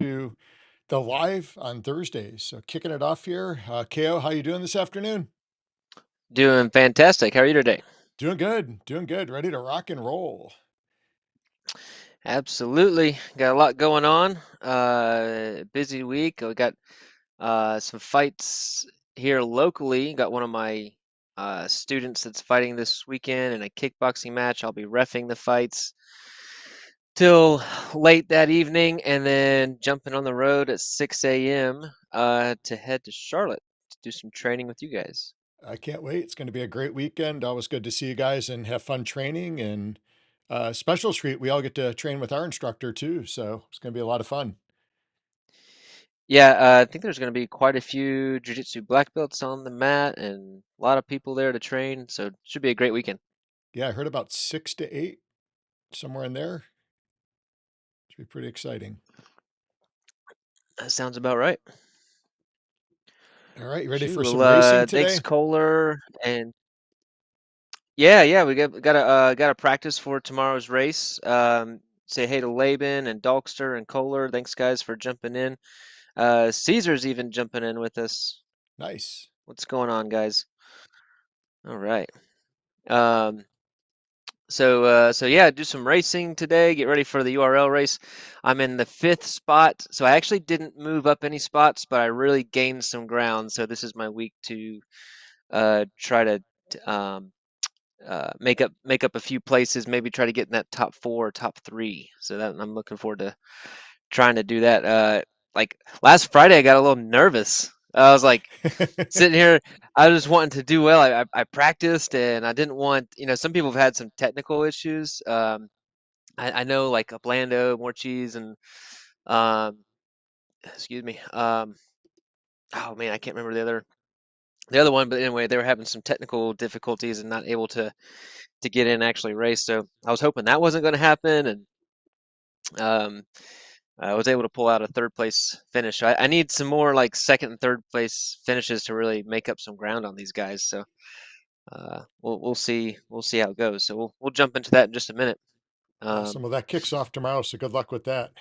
to the live on Thursdays. So kicking it off here. KO, how you doing this afternoon? Doing fantastic. How are you today? Doing good, doing good. Ready to rock and roll. Absolutely. Got a lot going on. Busy week. We got some fights here locally. Got one of my students that's fighting this weekend in a kickboxing match. I'll be reffing the fights till late that evening and then jumping on the road at 6 a.m. To head to Charlotte to do some training with you guys. I can't wait. It's going to be a great weekend. Always good to see you guys and have fun training. And special treat, we all get to train with our instructor too. So it's going to be a lot of fun. Yeah, I think there's going to be quite a few jiu-jitsu black belts on the mat and a lot of people there to train, so it should be a great weekend. Yeah, I heard about 6 to 8, somewhere in there. Should be pretty exciting. That sounds about right. All right, you ready Shoot, for well, some racing thanks today? Kohler, and yeah, we got to practice for tomorrow's race. Say hey to Laban and Dalkster and Kohler. Thanks guys for jumping in. Caesar's even jumping in with us. Nice. What's going on, guys? All right. Um, so yeah, do some racing today. Get ready for the URL race. I'm in the fifth spot, so I actually didn't move up any spots, but I really gained some ground. So this is my week to try to make up a few places. Maybe try to get in that top four, or top three. So that I'm looking forward to trying to do that. Like last Friday, I got a little nervous. I was like sitting here, I was just wanting to do well. I practiced and I didn't want, some people have had some technical issues. I know like Uplando, more cheese, and um, excuse me. Oh man, I can't remember the other one, but anyway, they were having some technical difficulties and not able to get in and actually race. So I was hoping that wasn't going to happen, and um, I was able to pull out a third place finish. I need some more like second and third place finishes to really make up some ground on these guys. So we'll see how it goes. So we'll jump into that in just a minute. Awesome. Um, Well, that kicks off tomorrow, so good luck with that.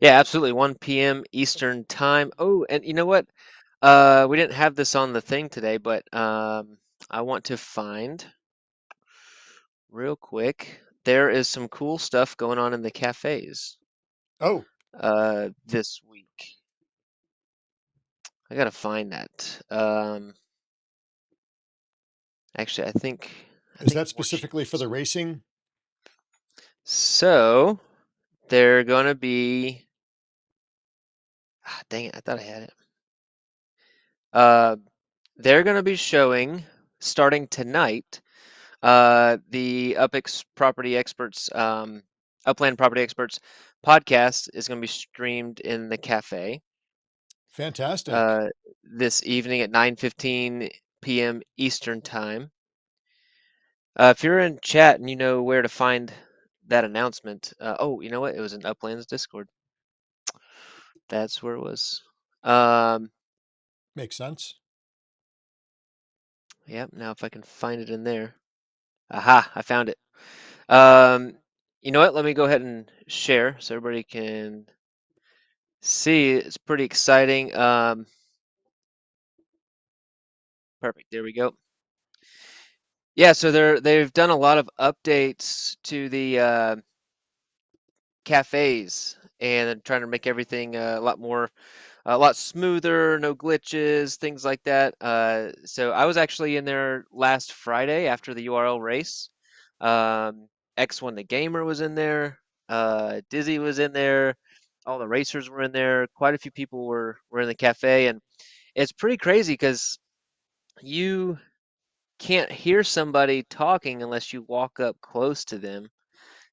yeah, absolutely. 1 p.m. Eastern time. Oh, and you know what? We didn't have this on the thing today, but I want to find real quick. There is some cool stuff going on in the cafes Oh, this week. I gotta find that. Actually, I is think that more cheese specifically for this the week. racing? So they're gonna be. Dang it! I thought I had it. Uh, they're gonna be showing starting tonight. The Upland Property Experts podcast is going to be streamed in the cafe Fantastic. uh, this evening at 9:15 p.m. Eastern time. If you're in chat and you know where to find that announcement, oh, you know what? It was in Upland's Discord. That's where it was. Um, Makes sense. yep. Now if I can find it in there. Aha! I found it. Um, you know what? Let me go ahead and share so everybody can see. It's pretty exciting. Perfect. There we go. Yeah, so they've done a lot of updates to the cafes and they're trying to make everything a lot smoother, no glitches, things like that. So I was actually in there last Friday after the URL race. X1 the Gamer was in there. Dizzy was in there. All the racers were in there. Quite a few people were in the cafe, and it's pretty crazy because you can't hear somebody talking unless you walk up close to them,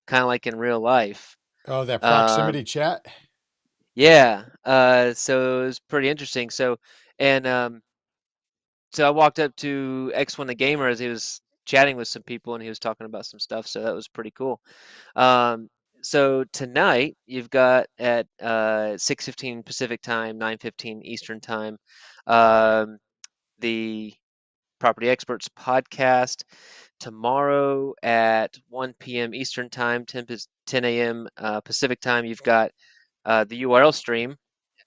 kind of like in real life. Oh, that proximity Um, chat. yeah, so it was pretty interesting. So I walked up to X1 the Gamer as he was chatting with some people and he was talking about some stuff, so that was pretty cool. Um, so tonight you've got at 6:15 Pacific time, 9:15 Eastern time, um, the Property Experts podcast. Tomorrow at 1 p.m. Eastern Time, 10 a.m. Pacific Time, you've got the URL stream,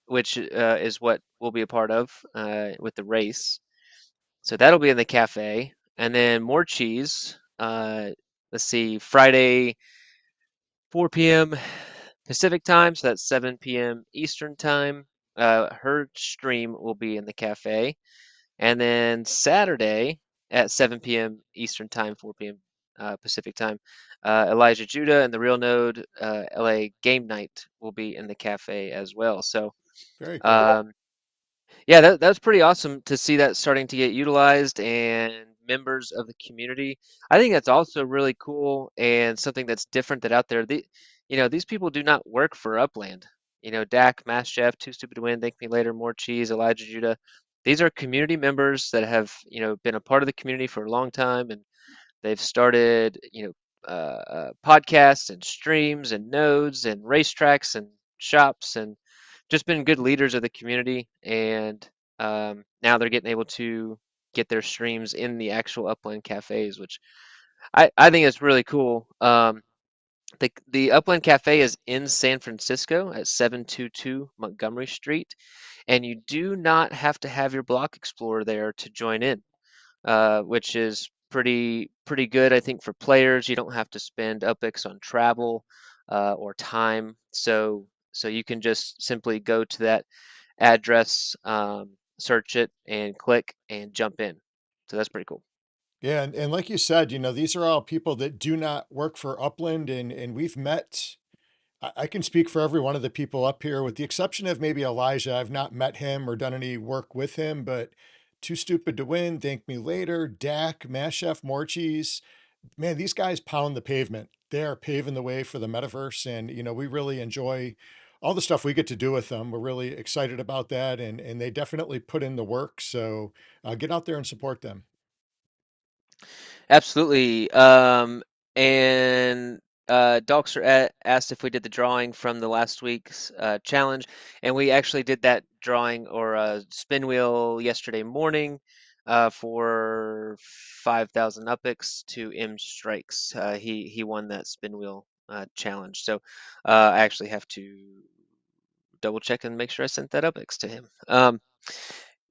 which is what we'll be a part of with the race. So that'll be in the cafe, and then more cheese. Let's see, Friday, 4 p.m. Pacific time, so that's 7 p.m. Eastern time. Her stream will be in the cafe, and then Saturday at 7 p.m. Eastern time, 4 p.m. Pacific time, Elijah Judah and the Real Node LA Game Night will be in the cafe as well. So Very cool. um, yeah, that's pretty awesome to see that starting to get utilized and members of the community. I think that's also really cool and something that's different that out there. These people do not work for Upland. Dak, Mass Jeff, Too Stupid to Win, Thank Me Later, More Cheese, Elijah Judah. These are community members that have, been a part of the community for a long time, and they've started, podcasts and streams and nodes and racetracks and shops and just been good leaders of the community. And now they're getting able to get their streams in the actual Upland cafes, which I think is really cool. The Upland Cafe is in San Francisco at 722 Montgomery Street, and you do not have to have your Block Explorer there to join in, which is pretty good, I think, for players. You don't have to spend UpX on travel or time, so you can just simply go to that address, search it, and click and jump in. So that's pretty cool. Yeah, and like you said, these are all people that do not work for Upland, and we've met. I can speak for every one of the people up here, with the exception of maybe Elijah. I've not met him or done any work with him, but Too Stupid to Win, Thank Me Later, Dak, Mass Chef, Morchies, man, these guys pound the pavement. They are paving the way for the metaverse, and we really enjoy all the stuff we get to do with them. We're really excited about that, and they definitely put in the work. So get out there and support them. Absolutely. And Doxer asked if we did the drawing from the last week's challenge, and we actually did that drawing or spin wheel yesterday morning for 5,000 UPIX to M Strikes. He won that spin wheel challenge, so I actually have to double check and make sure I sent that UPIX to him.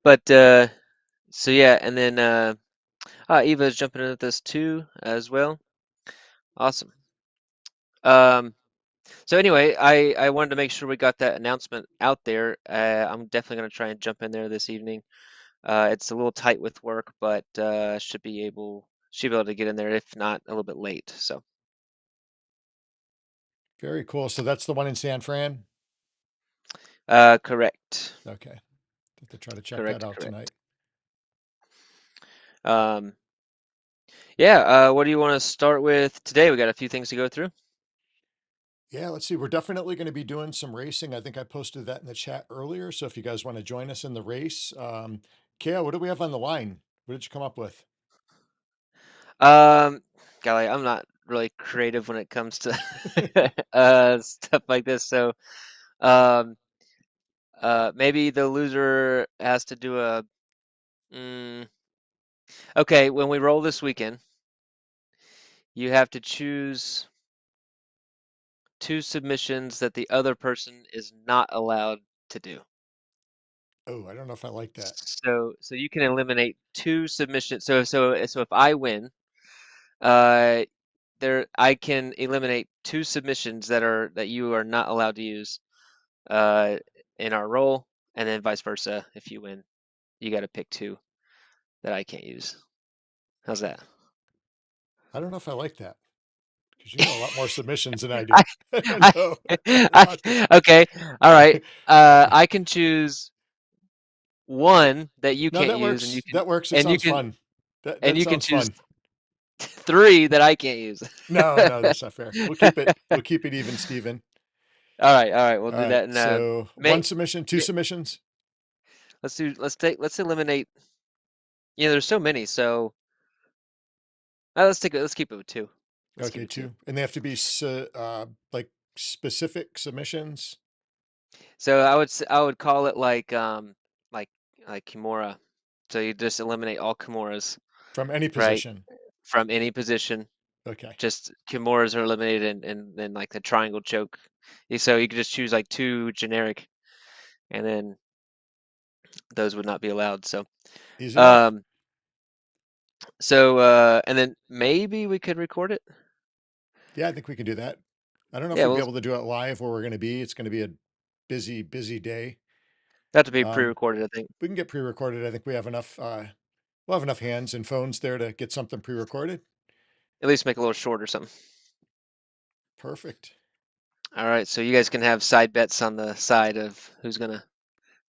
But so yeah, and then. Eva is jumping in with us too as well. Awesome. Um, so anyway, I wanted to make sure we got that announcement out there. I'm definitely going to try and jump in there this evening. It's a little tight with work, but should be able to get in there if not a little bit late. So Very cool. So that's the one in San Fran. correct, Okay, have to try to check that correct, out tonight. correct. Um, yeah. What do you want to start with today? We got a few things to go through. Yeah, let's see. We're definitely going to be doing some racing. I think I posted that in the chat earlier. So if you guys want to join us in the race, Kale, what do we have on the line? What did you come up with? Um, Golly, I'm not really creative when it comes to stuff like this. So um, maybe the loser has to do a. Mm, okay, when we roll this weekend, you have to choose two submissions that the other person is not allowed to do. Oh, I don't know if I like that. So you can eliminate two submissions. So if I win, uh, I can eliminate two submissions that you are not allowed to use uh, in our roll, and then vice versa. If you win, you got to pick two that I can't use. How's that? I don't know if I like that, because you know a lot more submissions than I do. I, No, I don't know I, about this. okay, all right. I can choose one that you No, can't that use, and you works. can That works. It and you sounds can fun. That and that you can sounds choose fun. three that I can't use. No, no, that's not fair. We'll keep it even, Steven. All right. We'll All do right. that. And So may one submission, two yeah, submissions. let's eliminate. There's so many, so let's keep it with two. Let's keep Okay, it two. two, and they have to be like specific submissions So I would call it like like Kimura. So you just eliminate all Kimuras, from any right? position. From any position. Okay. Just Kimuras are eliminated, and then like the triangle choke. So you could just choose like two generic, and then those would not be allowed. Easy enough. Um, and then maybe we could record it. Yeah, I think we can do that. I don't know if Yeah, we'd be we'll able to do it live where we're going to be. It's going to be a busy, busy day. have to be Um, pre-recorded, I think. we can get pre-recorded. I think we have enough, we'll have enough hands and phones there to get something pre-recorded. At least make it a little short or something. Perfect. All right, so you guys can have side bets on the side of who's gonna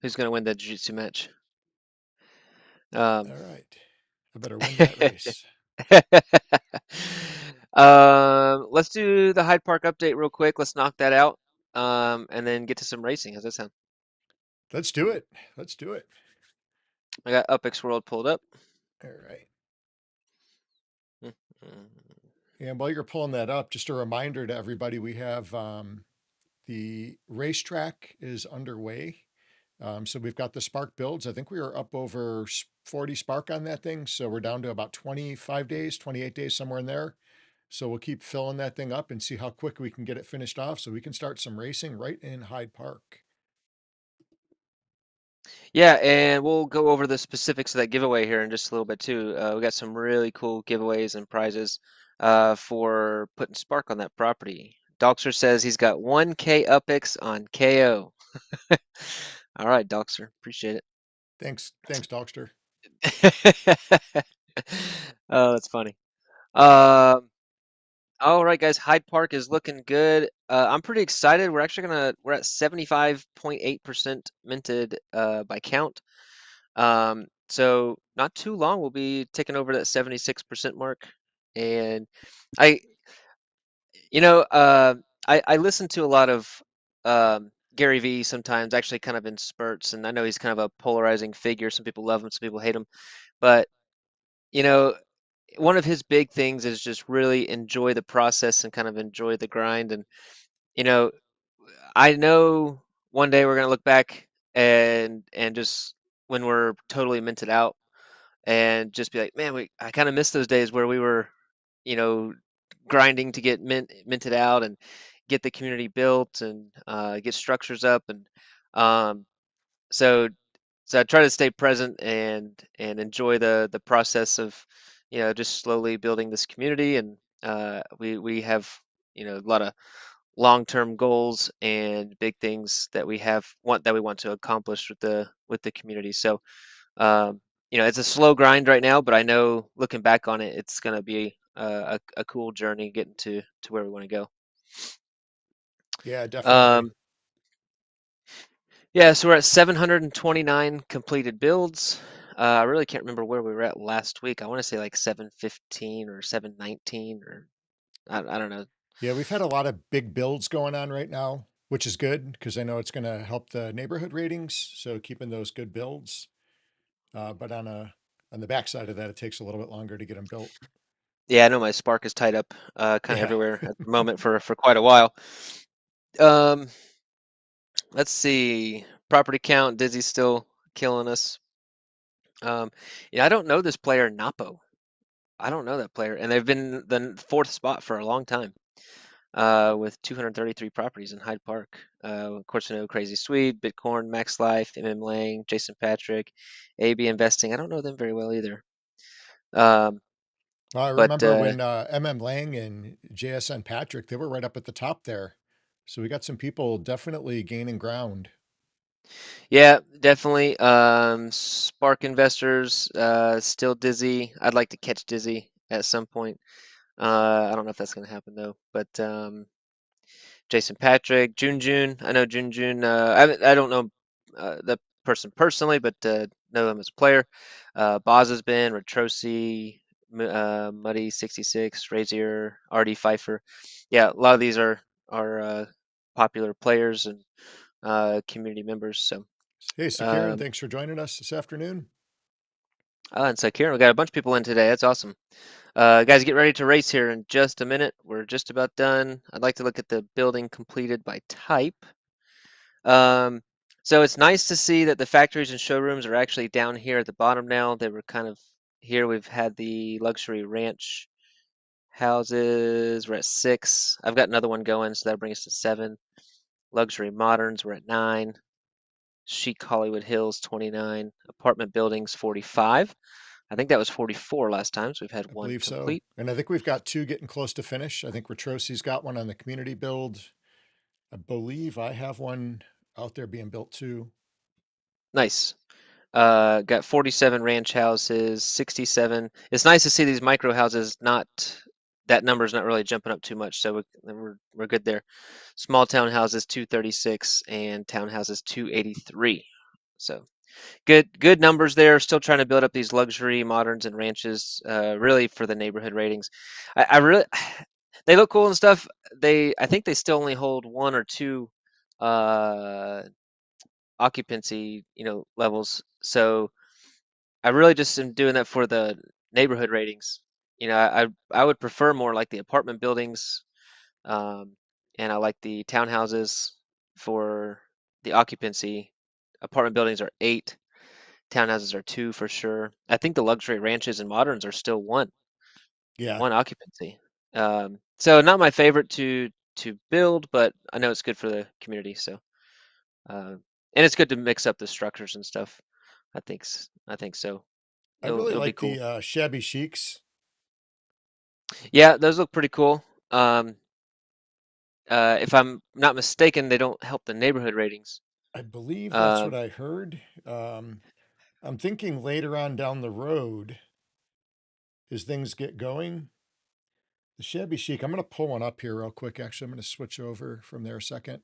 win the jiu-jitsu match. Um, All right. I better win that race. let's do the Hyde Park update real quick. Let's knock that out, and then get to some racing. How's that sound? Let's do it. Let's do it. I got UpX World pulled up. All right. Mhm. And while you're pulling that up, just a reminder to everybody, we have the racetrack is underway. So we've got the Spark builds. I think we are up over 40 Spark on that thing. So we're down to about 25 days, 28 days, somewhere in there. So we'll keep filling that thing up and see how quick we can get it finished off so we can start some racing right in Hyde Park. Yeah, and we'll go over the specifics of that giveaway here in just a little bit too. We got some really cool giveaways and prizes for putting Spark on that property. Doxer says he's got 1K UpX on KO. All right, Doxer, appreciate Thanks. Thanks, Dogster. it. Oh, that's funny. Um, all right, guys, Hyde Park is looking good. I'm pretty excited. We're at 75.8% minted by count. So not too long, we'll be taking over that 76% mark. And I, you know, I listen to a lot of Gary Vee sometimes, actually kind of in spurts, and I know he's kind of a polarizing figure. Some people love him, some people hate him. But, you know, one of his big things is just really enjoy the process and kind of enjoy the grind. And, you know, I know one day we're gonna look back and just when we're totally minted out and just be like, man, I kind of miss those days where we were, you know, grinding to get minted out and get the community built and get structures up and um, so I try to stay present and enjoy the process of just slowly building this community and we have a lot of long-term goals and big things that we want to accomplish with the community. So um, it's a slow grind right now, but I know looking back on it, it's going to be a cool journey getting to where we want to go. Yeah, definitely. Um, yeah, so we're at 729 completed builds. I really can't remember where we were at last week. I want to say like 715 or 719 or I don't know. Yeah, we've had a lot of big builds going on right now, which is good because I know it's going to help the neighborhood ratings. So keeping those good builds. But on the backside of that, it takes a little bit longer to get them built. Yeah, I know my Spark is tied up kind of Yeah. everywhere at the moment for quite a while. Um, let's see. Property count, Dizzy's still killing us. Um, I don't know this player, Napo. I don't know that player, and they've been the fourth spot for a long time, with 233 properties in Hyde Park. Of course, I know Crazy Swede, Bitcoin, Max Life, MM Lang, Jason Patrick, AB Investing. I don't know them very well either. Um, I but remember when MM Lang and JSN Patrick, they were right up at the top there. So we got some people definitely gaining ground. yeah, definitely. Spark Investors, still Dizzy. I'd like to catch Dizzy at some point. I don't know if that's going to happen though, but Jason Patrick, June. I know June. I don't know the person personally, but know him as a player. Boz has been Retrosi, Muddy 66, Razier, RD Pfeiffer. Yeah, a lot of these are popular players and community members. So Hey, Sakiran, um, thanks for joining us this afternoon. and so Kieran, we got a bunch of people in today. That's awesome. Guys, get ready to race here in just a minute. We're just about done. I'd like to look at the building completed by type. Um, so it's nice to see that the factories and showrooms are actually down here at the bottom now. They were kind of here. We've had the luxury ranch Houses, we're at 6. I've got another one going, so that'll bring us to 7. Luxury moderns, we're at 9. Chic Hollywood Hills, 29. Apartment buildings, 45. I think that was 44 last time, so we've had I one believe so. complete. And I think we've got 2 getting close to finish. I think Retrosi's got one on the community build. I believe I have one out there being built too. Nice. Got 47 ranch houses, 67. It's nice to see these micro houses not that number's not really jumping up too much, so we're good there. Small town houses 236 and townhouses 283. So good numbers there. Still trying to build up these luxury moderns and ranches, really for the neighborhood ratings. I really they look cool and stuff. I think they still only hold one or two uh occupancy, levels. So I really just am doing that for the neighborhood ratings. I would prefer more like the apartment buildings, um, and I like the townhouses for the occupancy. Apartment buildings are 8, townhouses are 2 for sure. I think the luxury ranches and moderns are still Yeah, one occupancy. So not my favorite to build, but I know it's good for the community. So and it's good to mix up the structures and stuff. I think so. I It'll really it'll be like cool. the shabby chics. Yeah, those look pretty cool. If I'm not mistaken, they don't help the neighborhood ratings. I believe that's Uh, what I heard. I'm thinking later on down the road, as things get going, the shabby chic. I'm going to pull one up here real quick. Actually, I'm going to switch over from there a second,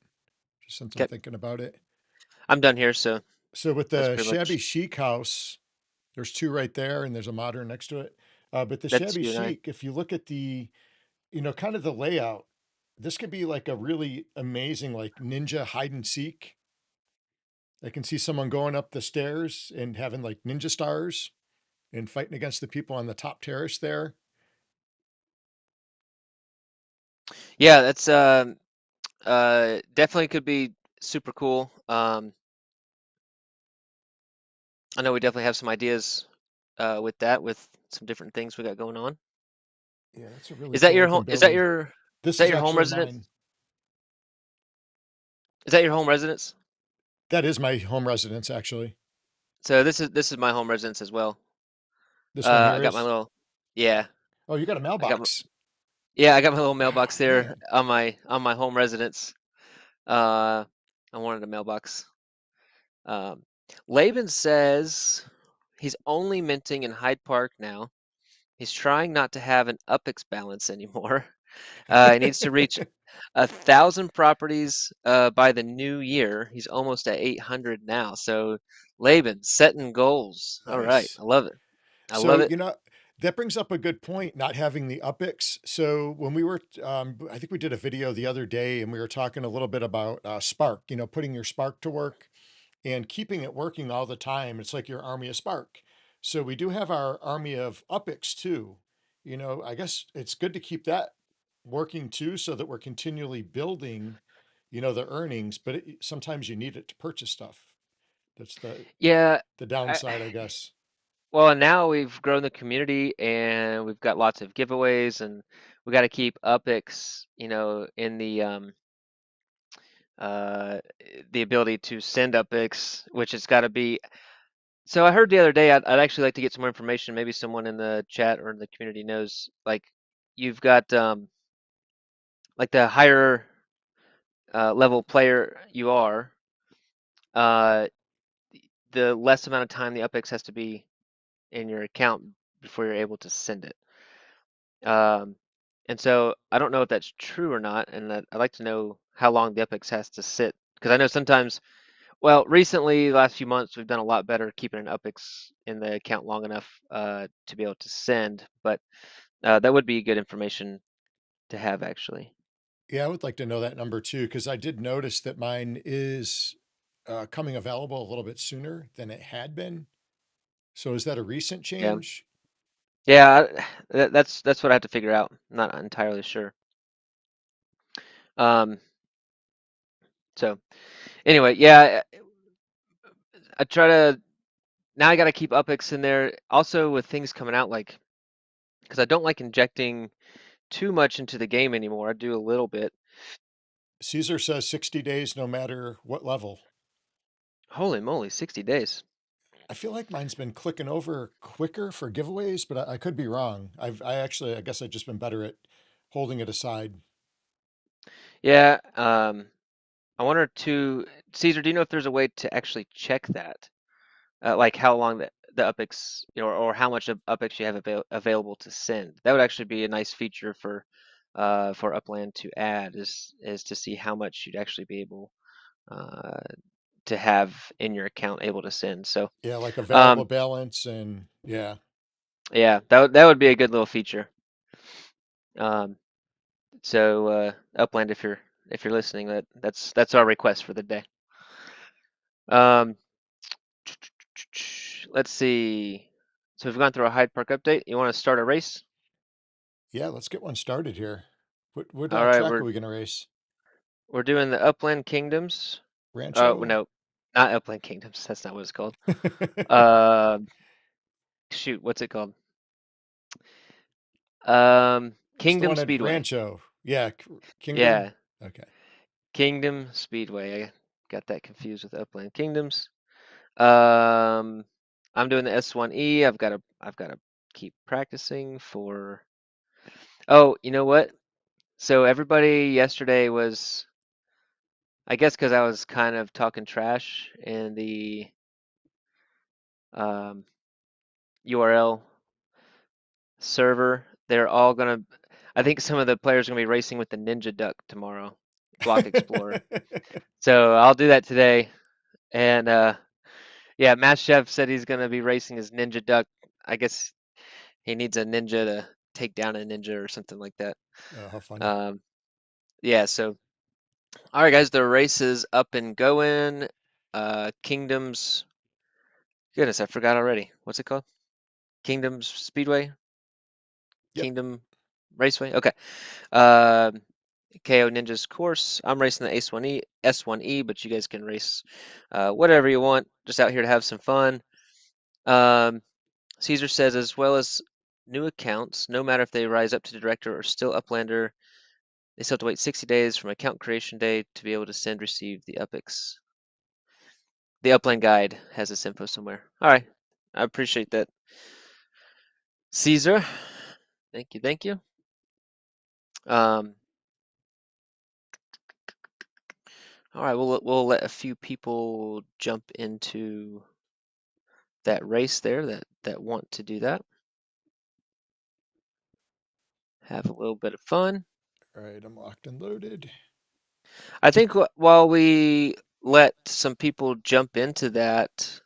just since I'm okay, thinking about it. I'm done here, so So with that's the pretty shabby much chic house, there's 2 right there, and there's a modern next to it. But the that's shabby you and I. chic, if you look at kind of the layout, this could be like a really amazing, like ninja hide and seek. I can see someone going up the stairs and having like ninja stars and fighting against the people on the top terrace there. Yeah, that's definitely could be super cool. I know we definitely have some ideas with that, with some different things we got going on. Yeah, that's a really Is that cool your home? looking building. Is This that is your home actually residence? mine. Is that your home residence? That is my home residence, actually. So this is my home residence as well. This one I here got my is. little yeah. Oh, you got a I got my, mailbox. yeah, I got my little Oh, mailbox there man. on my home residence. Uh, I wanted a mailbox. Um, Laban says he's only minting in Hyde Park now. He's trying not to have an UPEX balance anymore. He needs to reach 1,000 properties by the new year. He's almost at 800 now. So Laban setting goals. All right, Nice. I love it. I love So, it. that brings up a good point, not having the UPIX. So when we were, I think we did a video the other day and we were talking a little bit about Spark, putting your Spark to work and keeping it working all the time. It's like your army of Spark. So we do have our army of UPIX too. I guess it's good to keep that working too, so that we're continually building, the earnings, but sometimes you need it to purchase stuff. That's Yeah. the I, downside, I guess. well, and now we've grown the community and we've got lots of giveaways and we got to keep UPIX, in uh, the ability to send UPIX, which has got to be. So I heard the other day, I'd actually like to get some more information. Maybe someone in the chat or in the community knows. Like, you've got like the higher level player you are, uh, the less amount of time the UPIX has to be in your account before you're able to send it. Um, and so I don't know if that's true or not, and I'd like to know how long the UPIX has to sit because I know sometimes. Well, recently, the last few months, we've done a lot better keeping an UPIX in the account long enough to be able to send, but that would be good information to have actually. Yeah, I would like to know that number too, because I did notice that mine is coming available a little bit sooner than it had been. So is that a recent Yeah, change? yeah, that's what I have to figure out. I'm not entirely sure. Um, so anyway, yeah, I try to now. I got to keep UPIX in there. Also, with things coming out, like because I don't like injecting too much into the game anymore. I do a little bit. Caesar says 60 days no matter what level. Holy moly, 60 days. I feel like mine's been clicking over quicker for giveaways, but I could be wrong. I guess I've just been better at holding it aside. Yeah, I wonder to Caesar, do you know if there's a way to actually check that? Like how long the UPX, or how much of UPX you have available to send? That would actually be a nice feature for Upland to add is to see how much you'd actually be able uh, to have in your account able to send. So, Yeah, like available um, balance and yeah. yeah, that would be a good little feature. Um, so Upland, if you're listening, that's our request for the day. Um, let's see. So we've gone through a Hyde Park update. You want to start a race? Yeah, let's get one started here. What All right, track are we're we going to race? we're doing the Upland Kingdoms. Rancho? No, not Upland Kingdoms. That's not what it's called. Uh, shoot, what's it called? It's the Kingdom one at Speedway. Rancho. Yeah, Kingdom. Yeah, Okay. Kingdom Speedway. I got that confused with Upland Kingdoms. Um, I'm doing the S1E. I've got to keep practicing for. Oh, you know what? So everybody yesterday was, I guess, because I was kind of talking trash in the um, URL server. They're all gonna. I think some of the players are gonna be racing with the Ninja Duck tomorrow, Block Explorer. So I'll do that today. And yeah, Mass Chef said he's gonna be racing his Ninja Duck. I guess he needs a ninja to take down a ninja or something like that. Oh, how funny. Um, yeah. So all right, guys, the race is up and going. Kingdoms. Goodness, I forgot already. What's it called? Kingdoms Speedway? Yep. Kingdom Raceway? Okay. Um, KO Ninja's course. I'm racing the S1E, but you guys can race whatever you want. Just out here to have some fun. Um, Caesar says, as well as new accounts, no matter if they rise up to director or still Uplander, they still have to wait 60 days from account creation day to be able to receive the UPX. The Upland guide has this info somewhere. All right. I appreciate that, Caesar. Thank you. Thank you. Um, all right. We'll let a few people jump into that race there that want to do that. Have a little bit of fun. All right, I'm locked and loaded. I think while we let some people jump into that,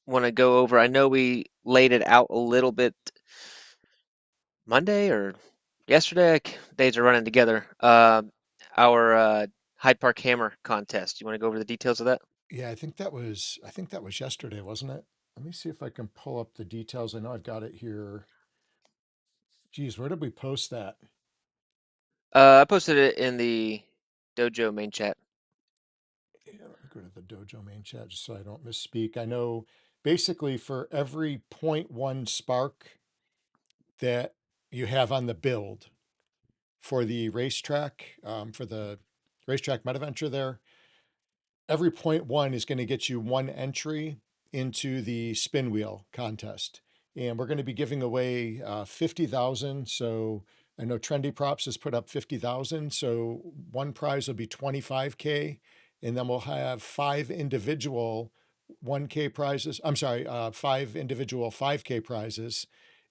want to go over. I know we laid it out a little bit Monday or yesterday. Days are running together. Our Hyde Park Hammer contest. You want to go over the details of that? Yeah, I think that was yesterday, wasn't it? Let me see if I can pull up the details. I know I've got it here. Geez, where did we post that? I posted it in the dojo main chat. Yeah, let me go to the dojo main chat just so I don't misspeak. I know basically for every point 0.1 spark that you have on the build for the racetrack, for the racetrack meta venture there, every point 0.1 is going to get you one entry into the spin wheel contest. And we're going to be giving away 50,000. So I know Trendy Props has put up 50,000. So one prize will be 25K. And then we'll have five individual 1K prizes. I'm sorry, five individual 5K prizes.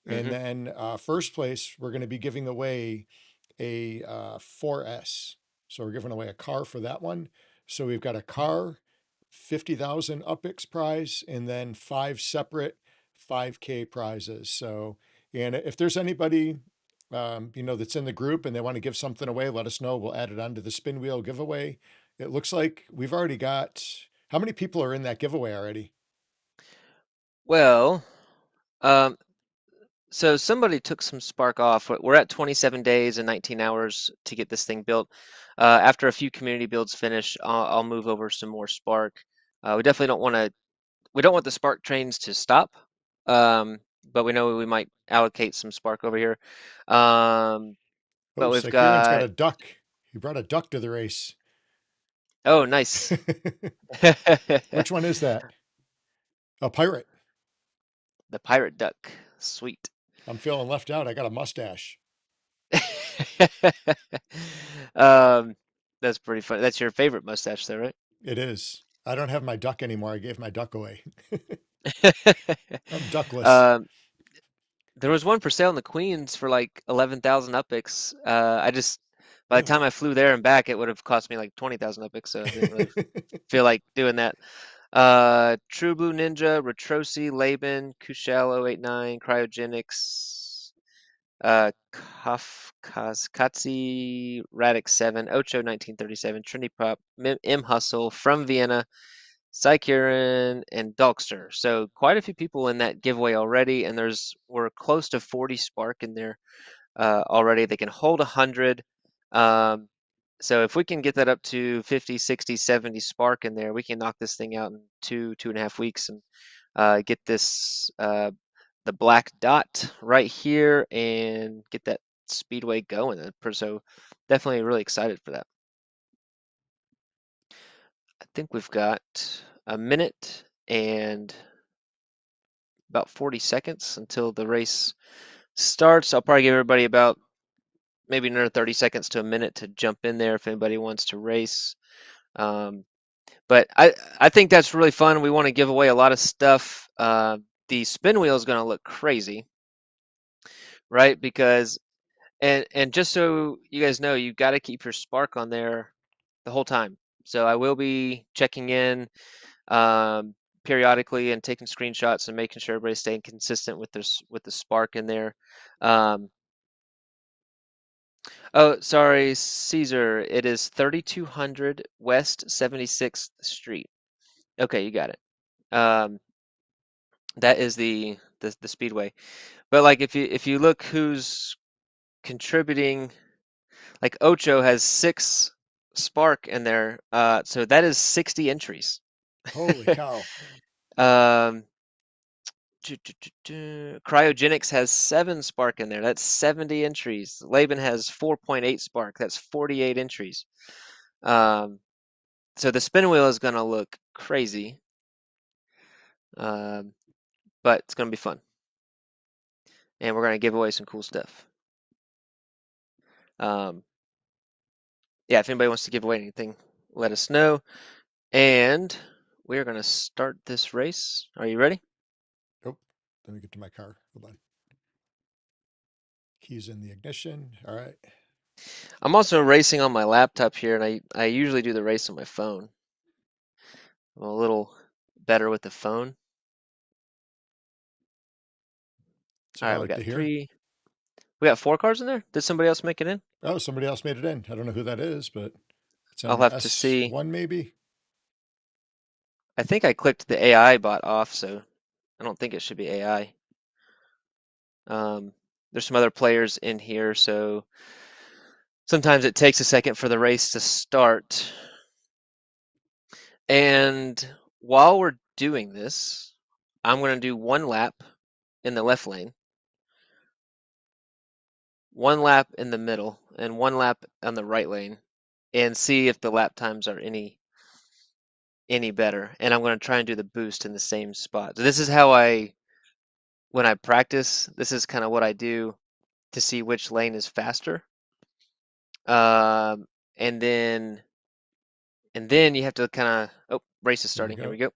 And Hmm. then first place, we're going to be giving away a 4S. So we're giving away a car for that one. So we've got a car, 50,000 UPX prize, and then five separate 5K prizes. So, and if there's anybody, that's in the group and they want to give something away, let us know. We'll add it onto the spin wheel giveaway. It looks like we've already got, how many people are in that giveaway already? Well, um, so somebody took some spark off. We're at 27 days and 19 hours to get this thing built. After a few community builds finish, I'll move over some more spark. We definitely don't want to. We don't want the spark trains to stop, but we know we might allocate some spark over here. Um, Oh, But we've so Kieran's got got a duck. He brought a duck to the race. oh, nice. Which one is that? A pirate. The pirate duck. Sweet. I'm feeling left out. I got a mustache. Um, that's pretty funny. That's your favorite mustache, though, right? It is. I don't have my duck anymore. I gave my duck away. I'm duckless. Um, there was one for sale in the Queens for like 11,000 upix. I just by the time I Really? flew there and back, it would have cost me like 20,000 upix, so I didn't really feel like doing that. True Blue Ninja, Retrosi, Laban, Kushel 089, Cryogenics, Kafkaz, Radix 7, Ocho 1937, Trinity Prop, M Hustle from Vienna, Sycurin, and Dogster. So quite a few people in that giveaway already, and we're close to 40 Spark in there already. They can hold 100. Um, so if we can get that up to 50, 60, 70 Spark in there, we can knock this thing out in 2.5 weeks and get this the black dot right here and get that speedway going. So definitely really excited for that. I think we've got a minute and about 40 seconds until the race starts. I'll probably give everybody about maybe another 30 seconds to a minute to jump in there if anybody wants to race. Um, but I think that's really fun. We want to give away a lot of stuff. The spin wheel is going to look crazy, right? Because and just so you guys know, you got to keep your spark on there the whole time. So I will be checking in periodically and taking screenshots and making sure everybody's staying consistent with this with the spark in there. Um, oh, sorry, Caesar. It is 3200 West 76th Street. Okay, you got it. Um, that is the speedway. But like if you look who's contributing, like Ocho has 6 spark in there. So that is 60 entries. Holy cow. um, Cryogenics has 7 spark in there. That's 70 entries. Laban has 4.8 spark. That's 48 entries. Um, so the spin wheel is going to look crazy, um, but it's going to be fun. And we're going to give away some cool stuff. Um, yeah, if anybody wants to give away anything, let us know. And we're going to start this race. Are you ready? Oh, let me get to my car. Hold on. Keys in the ignition. All right. I'm also racing on my laptop here, and I usually do the race on my phone. I'm a little better with the phone. That's All what I right, like to hear. we got 4 cars in there. Did somebody else make it in? Oh, somebody else made it in. I don't know who that is, but it's I'll an have to see. S1 maybe. I think I clicked the AI bot off, so I don't think it should be AI. Um, there's some other players in here, so sometimes it takes a second for the race to start. And while we're doing this, I'm going to do 1 lap in the left lane, 1 lap in the middle, and 1 lap on the right lane, and see if the lap times are any better. And I'm going to try and do the boost in the same spot. So this is how when I practice, this is kind of what I do to see which lane is faster. Um, and then you have to kind of race is Here we starting. Here go. we go.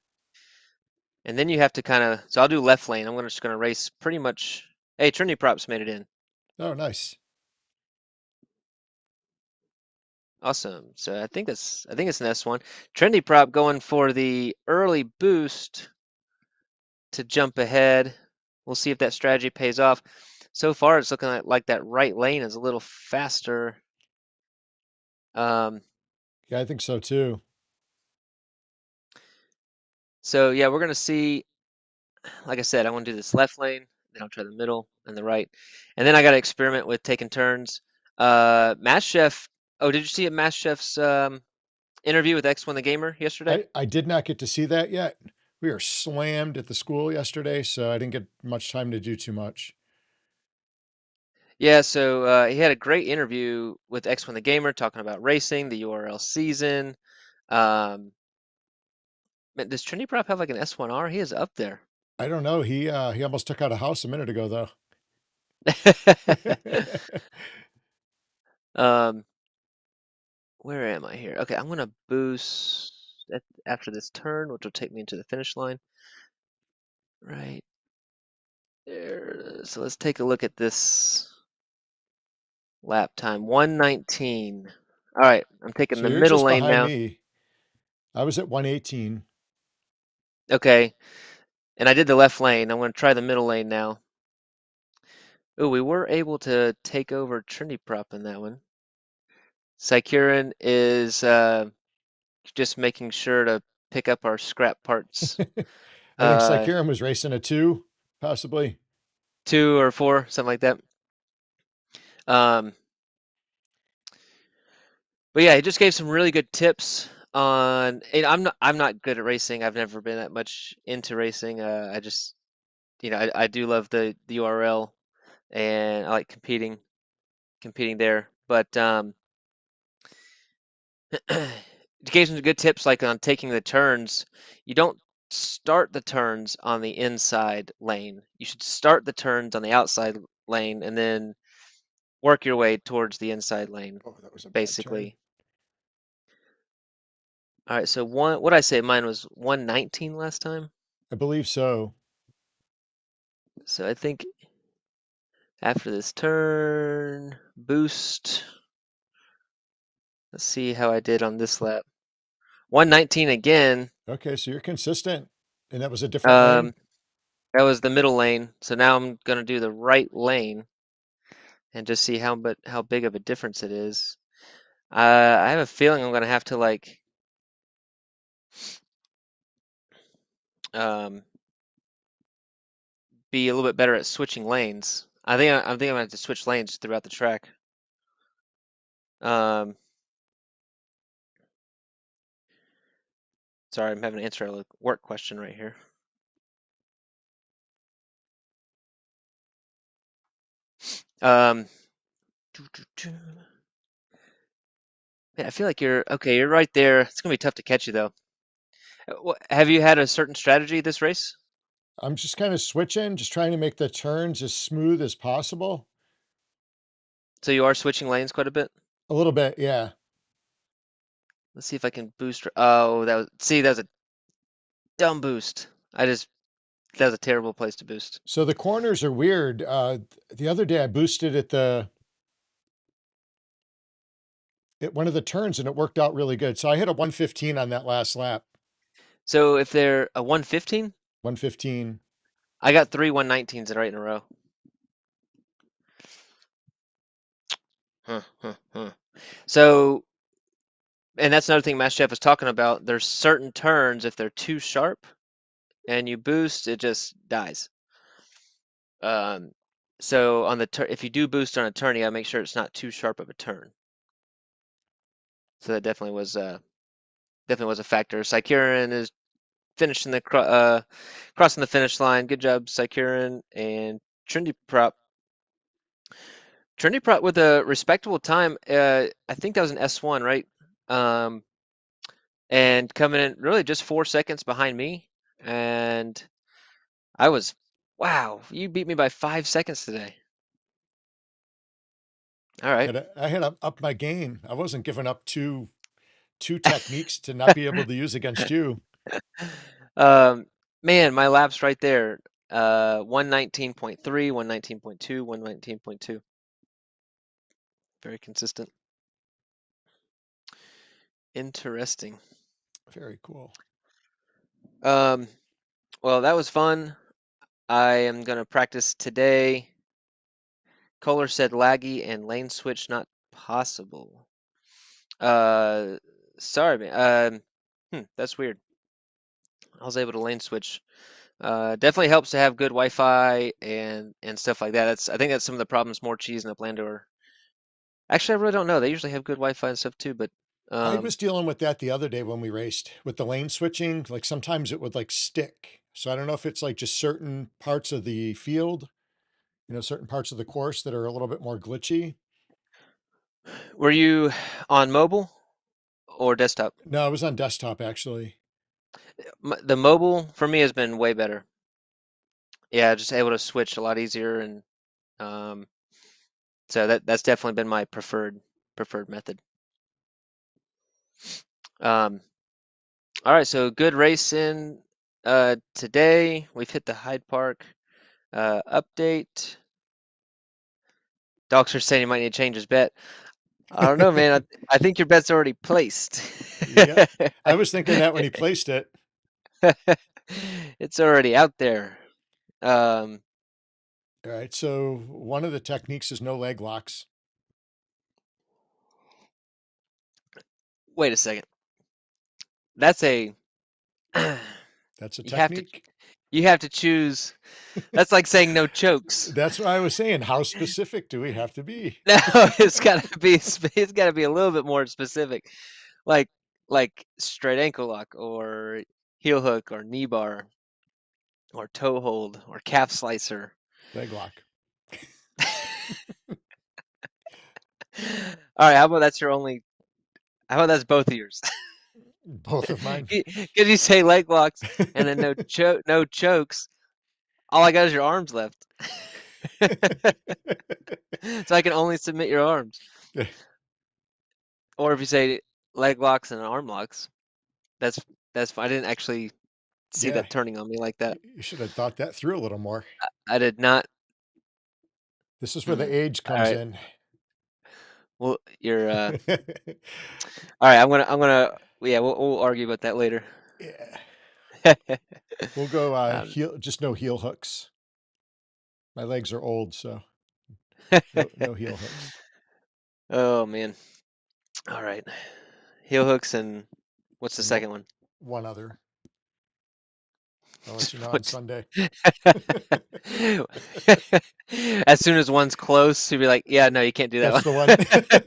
And then you have to kind of so I'll do left lane. I'm just gonna race pretty much. Hey, Trinity Props made it in. Oh, nice. Awesome. So I think it's an S1. Trinity Prop going for the early boost to jump ahead. We'll see if that strategy pays off. So far, it's looking like that right lane is a little faster. Um, Yeah, I think so too. so yeah, we're gonna see. Like I said, I want to do this left lane, then I'll try the middle and the right, and then I got to experiment with taking turns. Mass Chef. Oh, did you see a Mass Chef's interview with X1 the Gamer yesterday? I did not get to see that yet. We are slammed at the school yesterday, so I didn't get much time to do too much. Yeah, so he had a great interview with X1 the Gamer talking about racing, the URL season. Um, man, does Trinity Prop have like an S1R? He is up there. I don't know. He almost took out a house a minute ago though. um, where am I here? Okay, I'm gonna boost after this turn, which will take me into the finish line. Right there. So let's take a look at this lap time. 119. All right, I'm taking So the you're middle just lane behind now. me. I was at 118. Okay, and I did the left lane. I'm gonna try the middle lane now. Oh, we were able to take over Trinity Prop in that one. Sycuran is just making sure to pick up our scrap parts. I think Uh, Sycuran was racing a two, possibly. 2 or 4, something like that. Um, but yeah, he just gave some really good tips on. And I'm not good at racing. I've never been that much into racing. I just I do love the URL and I like competing there. But gave some good tips like on taking the turns. You don't start the turns on the inside lane. You should start the turns on the outside lane and then work your way towards the inside lane, Oh, that was a bad turn. basically. All right, so what did I say? Mine was 119 last time. I believe so. So I think after this turn, boost. Let's see how I did on this lap. 119 again. Okay, so you're consistent. And that was a different lane. Um, that was the middle lane. So now I'm gonna do the right lane and just see how big of a difference it is. I have a feeling I'm gonna have to like um, be a little bit better at switching lanes. I think I'm gonna have to switch lanes throughout the track. Um, sorry, I'm having to answer a work question right here. Um, man, I feel like you're okay. You're right there. It's gonna be tough to catch you though. Have you had a certain strategy this race? I'm just kind of switching, just trying to make the turns as smooth as possible. So you are switching lanes quite a bit. A little bit, yeah. Let's see if I can boost. Oh, that was a dumb boost. That was a terrible place to boost. So the corners are weird. The other day I boosted at one of the turns and it worked out really good. So I hit a 115 on that last lap. So if they're a 115, 115. I got 3 119s right in a row. Huh, huh, huh. So, and that's another thing Master Chef was talking about. There's certain turns if they're too sharp and you boost, it just dies. Um, so on the if you do boost on a turn, you gotta make sure it's not too sharp of a turn. So that definitely was a factor. Sycuran is finishing crossing the finish line. Good job, Sycuran and Trinity Prop. Trinity Prop with a respectable time. I think that was an S1, right? Um, and coming in really just 4 seconds behind me. And I was, wow, you beat me by 5 seconds today. All right. I had to up my game. I wasn't giving up two techniques to not be able to use against you. um, man, my laps right there. 119.3, 119.2, 119.2. Very consistent. Interesting. Very cool. Um, well, that was fun. I am going to practice today. Kohler said laggy and lane switch not possible. Uh, sorry, man. That's weird. I was able to lane switch. Definitely helps to have good Wi-Fi and stuff like that. I think that's some of the problems more cheese and Upland are. Actually, I really don't know. They usually have good Wi-Fi and stuff too, but I um, was dealing with that the other day when we raced with the lane switching. Like sometimes it would like stick. So I don't know if it's like just certain parts of the field. certain parts of the course that are a little bit more glitchy. Were you on mobile or desktop? No, I was on desktop actually. The mobile for me has been way better. Yeah, just able to switch a lot easier, and um, so that's definitely been my preferred method. Um, all right, so good race in today. We've hit the Hyde Park update. Docs are saying he might need to change his bet. I don't know, man. I think your bet's already placed. Yeah. I was thinking that when he placed it. It's already out there. Um, All right. So one of the techniques is no leg locks. wait a second. That's a That's a you have to technique. you have to choose. That's like saying no chokes. That's what I was saying. How specific do we have to be? No, it's gotta be a little bit more specific. Like straight ankle lock or heel hook or knee bar or toe hold or calf slicer. Leg lock. All right, how about that's your only how about that's both of yours? Both of mine. Because you say leg locks and then no chokes. All I got is your arms left. So I can only submit your arms. Or if you say leg locks and arm locks, that's that's fine. I didn't actually see Yeah. that turning on me like that. You should have thought that through a little more. I did not. This is where the Mm. age All comes right. in. Well, you're all right. I'm gonna yeah. We'll argue about that later. Yeah. We'll go um, heel, just no heel hooks. My legs are old, so no heel hooks. oh man. All right. Heel hooks and what's the And second one? one other. I'll let you know on What? Sunday. As soon as one's close, you'd be like, "Yeah, no, you can't do That's the one. that one."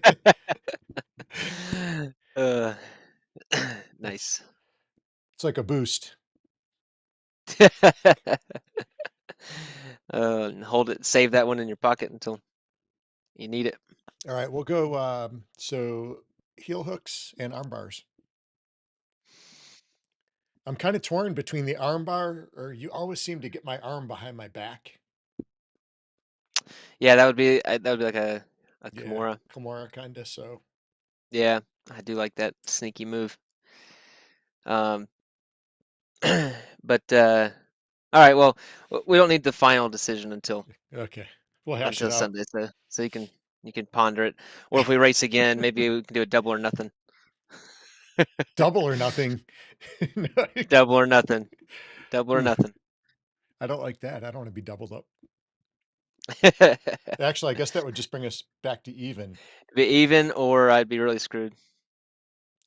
That's Nice. it's like a boost. And hold it, save that one in your pocket until you need it. All right, we'll go so heel hooks and arm bars. I'm kind of torn between the arm bar, or you always seem to get my arm behind my back. Yeah, that would be like a Yeah, Kimura. Kimura kind of. So Yeah, I do like that sneaky move. Um, but all right, well, we don't need the final decision okay, we'll hash it until out. Sunday, so you can ponder it. Or if we race again, maybe we can do a double or nothing. Double or nothing. No, Double or nothing. Double or ooh, nothing. I don't like that. I don't want to be doubled up. Actually, I guess that would just bring us back to even. Be even, or I'd be really screwed.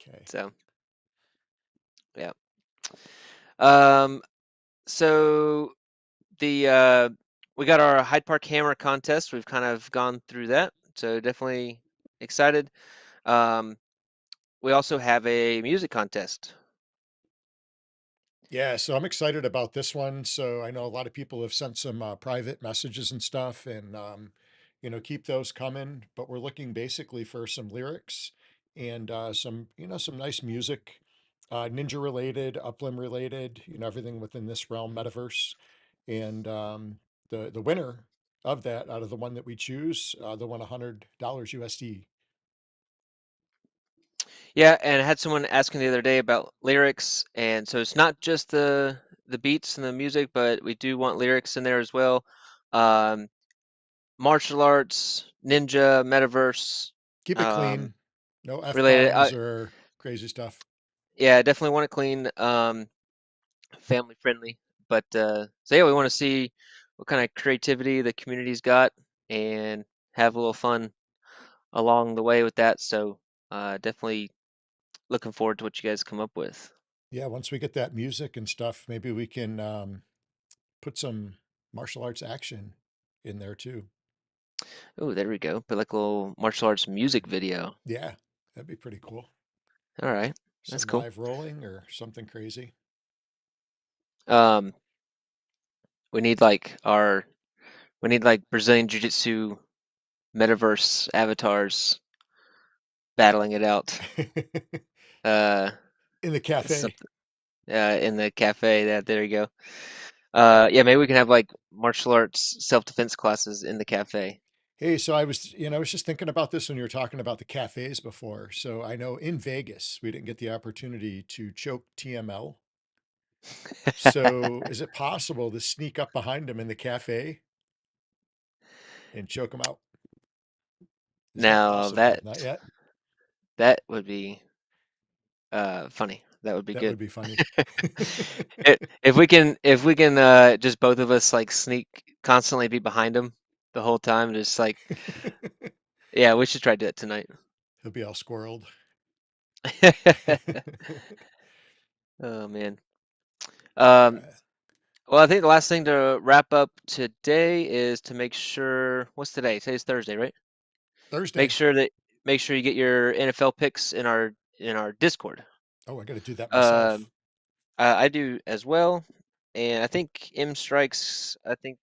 Okay. So yeah. Um. So the we got our Hyde Park Hammer contest. We've kind of gone through that, so definitely excited. Um, we also have a music contest. Yeah, so I'm excited about this one. So I know a lot of people have sent some private messages and stuff, and keep those coming. But we're looking basically for some lyrics and some, some nice music, ninja related, Upland related, everything within this realm, Metaverse, and the winner of that out of the one that we choose, the won $100 USD. Yeah, and I had someone asking the other day about lyrics, and so it's not just the beats and the music, but we do want lyrics in there as well. Um, martial arts, ninja, metaverse, Keep it um, clean, no F related. bombs or crazy stuff. Yeah, definitely want it clean, family friendly. But so yeah, we want to see what kind of creativity the community's got and have a little fun along the way with that. So definitely looking forward to what you guys come up with. Yeah, once we get that music and stuff, maybe we can put some martial arts action in there too. Oh, there we go. Put like a little martial arts music video. Yeah, that'd be pretty cool. All right, that's Some cool. live rolling or something crazy. Um, we need like our We need like Brazilian Jiu-Jitsu Metaverse avatars battling it out. Uh, In the cafe. something in the cafe. That there you go. Yeah, maybe we can have like martial arts self-defense classes in the cafe. Hey, so I was just thinking about this when you were talking about the cafes before. So I know in Vegas, we didn't get the opportunity to choke TML. So is it possible to sneak up behind him in the cafe and choke him out? Is that Now possible? Not yet. that would be funny. That would be That would good. be funny. If we can just both of us like sneak constantly be behind him the whole time, just like yeah, we should try to do it tonight. He'll be all squirreled. Oh man. All Um, right. well, I think the last thing to wrap up today is to make sure what's today? Today's Thursday, right? Make Thursday. sure that make sure you get your NFL picks in our Discord. Oh, I got to do that myself. Um, I do as well, and I think M Strikes. I think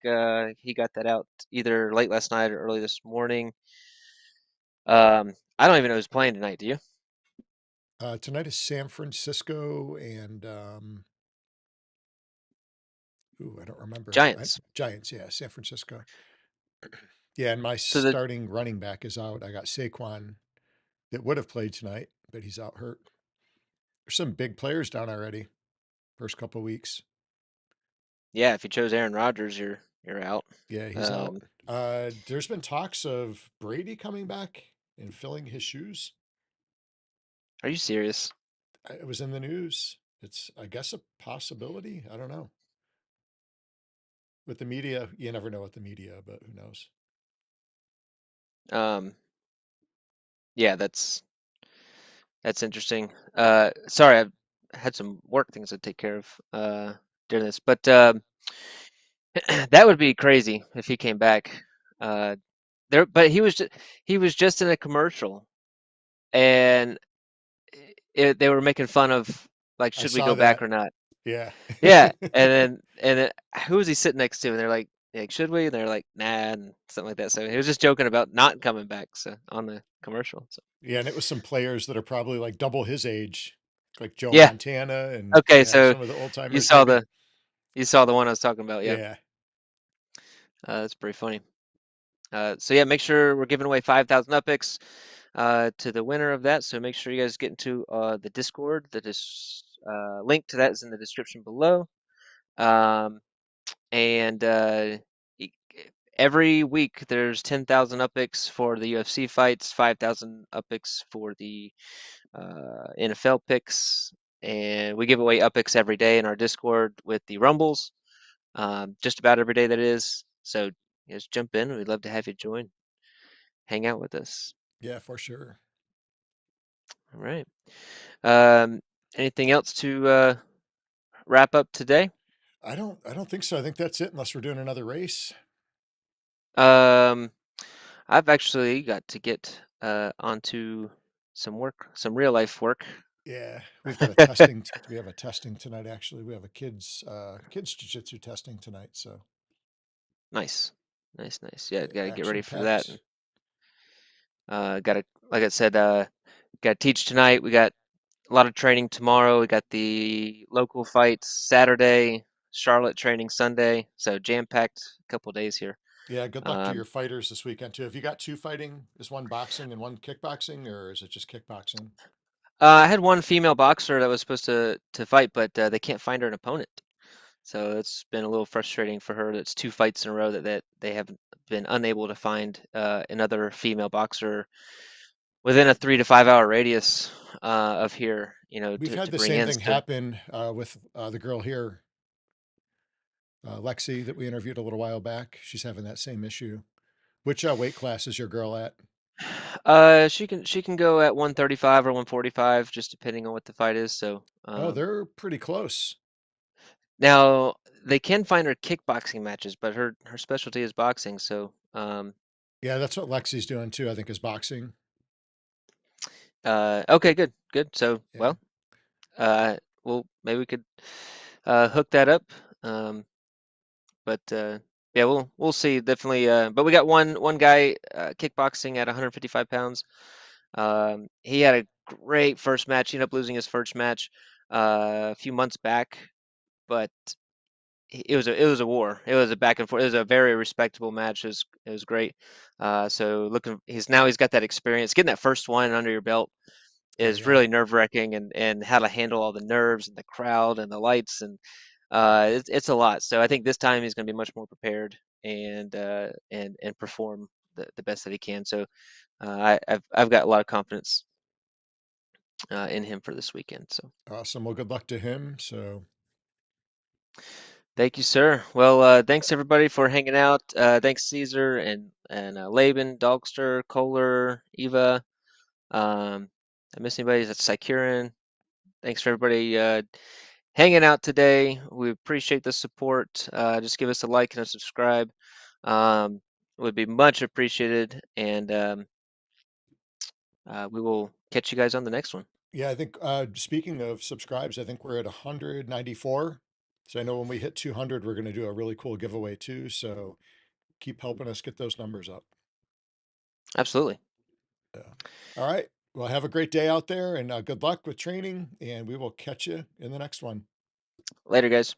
he got that out either late last night or early this morning. I don't even know who's playing tonight. Do you? Tonight is San Francisco and ooh, I don't remember. Giants. Giants, yeah, San Francisco. Yeah, and my So the starting running back is out. I got Saquon that would have played tonight, but he's out hurt. There's some big players down already. First couple weeks. yeah, if you chose Aaron Rodgers, you're out. Yeah, he's out. Um, There's been talks of Brady coming back and filling his shoes. are you serious? It was in the news. It's, I guess, a possibility. I don't know. With the media, you never know with the media, but who knows? Um, yeah, that's interesting. Sorry, I've had some work things to take care of during this, but that would be crazy if he came back. Uh, but he was just in a commercial, and they were making fun of like, I should we saw go back that. or not? Yeah. Yeah, and then who was he sitting next to? And they're like, should we? And they're like, nah, and something like that. So he was just joking about not coming back. So on the commercial. So Yeah, and it was some players that are probably like double his age, like Joe yeah, Montana and okay. yeah, So some of the old you timers saw maybe. the you saw the one I was talking about. Yeah, Yeah. that's pretty funny. So yeah, make sure we're giving away 5,000 Upics to the winner of that. So make sure you guys get into the Discord. Link to that is in the description below. Um, and e- every week there's 10,000 Upics for the UFC fights, 5,000 Upics for the NFL picks, and we give away Upics every day in our Discord with the Rumbles, just about every day that is. So just jump in. We'd love to have you join, hang out with us. Yeah, for sure. All right. Um, anything else to wrap up today? I don't think so. I think that's it unless we're doing another race. Um, I've actually got to get onto some work, some real life work. Yeah, we've got a testing. We have a testing tonight. Actually, we have a kids jiu-jitsu testing tonight. So Nice, nice, nice. Yeah, yeah, got to get ready action for that. packed. And got to, like I said, got to teach tonight. We got a lot of training tomorrow. We got the local fights Saturday, Charlotte training Sunday. So jam packed couple days here. Yeah, good luck to your Um, fighters this weekend too. Have you got two fighting? Is one boxing and one kickboxing, or is it just kickboxing? I had one female boxer that was supposed to fight, but they can't find her an opponent. So it's been a little frustrating for her. That's two fights in a row that they have been unable to find another female boxer within a 3 to 5 hour radius of here, you know, We've had to the bring same in. thing So happen with the girl here, Lexi, that we interviewed a little while back. She's having that same issue. Which weight class is your girl at? she can go at 135 or 145, just depending on what the fight is. So Oh, they're pretty close. now they can find her kickboxing matches, but her specialty is boxing. So Yeah, that's what Lexi's doing too. I think is boxing. okay, good, good. So Yeah. well, well maybe we could hook that up. Um, but Yeah, we'll see definitely. But we got one guy kickboxing at 155 pounds. He had a great first match. He ended up losing his first match a few months back, but it was a war. It was a back and forth. It was a very respectable match. It was great. So looking, he's got that experience. Getting that first one under your belt Oh is yeah. really nerve wracking, and how to handle all the nerves and the crowd and the lights, and it's a lot. So I think this time he's going to be much more prepared and perform the best that he can. So I've got a lot of confidence in him for this weekend. So Awesome. Well, good luck to him. So thank you, sir. Well, thanks everybody for hanging out. Thanks Caesar and Laban, Dogster, Kohler, Eva. I miss anybody? That's Sycuran. Thanks for everybody hanging out today. We appreciate the support. Just give us a like and a subscribe. Um, would be much appreciated, and we will catch you guys on the next one. yeah, I think speaking of subscribes, I think we're at 194. So I know when we hit 200, we're going to do a really cool giveaway too. So keep helping us get those numbers up. Absolutely. Yeah. All right. Well, have a great day out there and good luck with training. And we will catch you in the next one. Later, guys.